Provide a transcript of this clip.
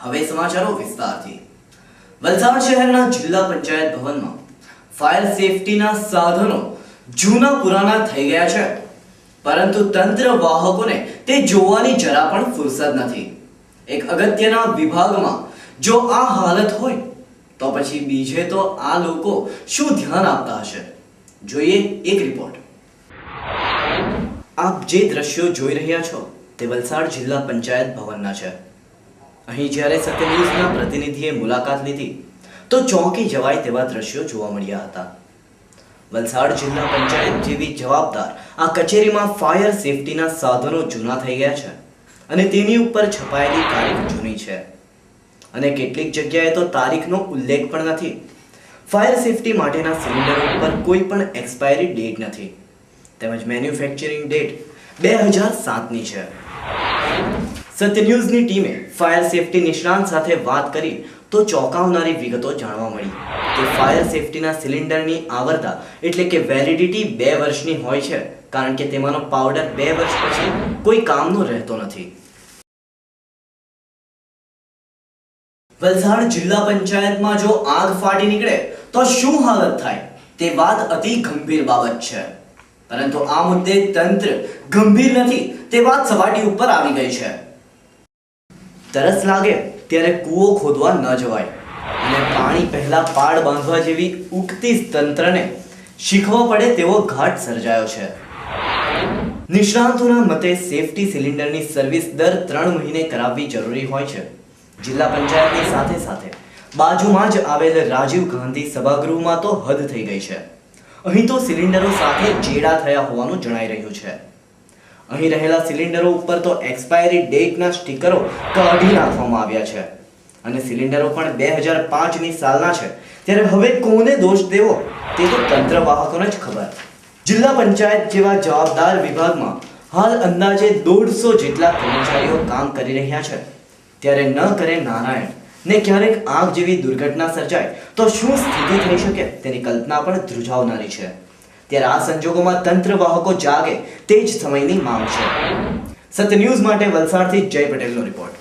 હવે સમાચારો વિસ્તારથી। વલસાડ શહેરના જિલ્લા પંચાયત ભવનમાં ફાયર સેફટીના સાધનો જૂના પુરાના થઈ ગયા છે, પરંતુ તંત્ર વાહકોને તે જોવાની જરા પણ ફુરસદ નથી। એક અગત્યના વિભાગમાં જો આ હાલત હોય તો પછી બીજે તો આ લોકો શું ધ્યાન આપતા હશે? જોઈએ એક રિપોર્ટ। આપ જે દ્રશ્યો જોઈ રહ્યા છો તે વલસાડ જિલ્લા પંચાયત ભવનના છે। અહીં જ્યારે સત્ય ન્યૂઝના પ્રતિનિધિએ મુલાકાત લીધી તો ચોંકી જવાય તેવા દ્રશ્યો જોવા મળ્યા હતા। વલસાડ જિલ્લા પંચાયત જેવી જવાબદાર આ કચેરીમાં ફાયર સેફટીના સાધનો જૂના થઈ ગયા છે અને તેની ઉપર છપાયેલી તારીખ જૂની છે અને કેટલીક જગ્યાએ તો તારીખનો ઉલ્લેખ પણ નથી। ફાયર સેફટી માટેના સિલિન્ડર ઉપર કોઈ પણ એક્સપાયરી ડેટ નથી તેમજ મેન્યુફેક્ચરિંગ ડેટ 2007ની છે। સત્ય ન્યૂઝની ટીમે ફાયર સેફટી નિષ્ણાંત સાથે વાત કરી તો ચોંકાવનારી વિગતો જાણવા મળી કે ફાયર સેફટીના સિલિન્ડરની આવરતા એટલે કે વેલિડિટી 2 વર્ષની હોય છે, કારણ કે તેમાંનો પાવડર 2 વર્ષ પછી કોઈ કામનો રહેતો નથી। વલસાડ જિલ્લા પંચાયતમાં જો આગ ફાટી નીકળે તો શું હાલત થાય તે વાત અતિ ગંભીર બાબત છે, પરંતુ આ મુદ્દે તંત્ર ગંભીર નથી તે વાત સપાટી ઉપર આવી ગઈ છે। તરસ લાગે ત્યારે કૂવો ખોદવા ન જવાય અને પાણી પહેલા પાડ બાંધવા જેવી ઉક્તિ તંત્રને શીખવા પડે તેવો ઘાટ સર્જાયો છે। નિષ્ણાંતોના મતે સેફટી સિલિન્ડરની સર્વિસ દર 3 મહિને કરાવવી જરૂરી હોય છે। જિલ્લા પંચાયતની સાથે સાથે બાજુમાં જ આવેલ રાજીવ ગાંધી સભાગૃહમાં તો હદ થઈ ગઈ છે। અહીં તો સિલિન્ડરો સાથે ચેડા થયા હોવાનું જણાઈ રહ્યું છે। અહીં રહેલા સિલિન્ડરો ઉપર તો એક્સપાયરી ડેટના સ્ટીકરો કાઢી નાખવામાં આવ્યા છે અને સિલિન્ડરો પણ 2005ની સાલના છે, ત્યારે હવે કોને દોષ દેવો તે તો તંત્ર વાહકોને જ ખબર। જિલ્લા પંચાયત જેવા જવાબદાર વિભાગમાં હાલ અંદાજે 150 જેટલા કર્મચારીઓ કામ કરી રહ્યા છે, ત્યારે ન કરે નારાયણ ને ક્યારેક આગ જેવી દુર્ઘટના સર્જાય તો શું સ્થિતિ થઈ શકે તેની કલ્પના પણ ધ્રુજાવનારી છે। ત્યારે આ સંજોગોમાં તંત્ર વાહકો જાગે તે જ સમયની માંગ છે। સત્ય ન્યૂઝ માટે વલસાડથી જય પટેલનો રિપોર્ટ।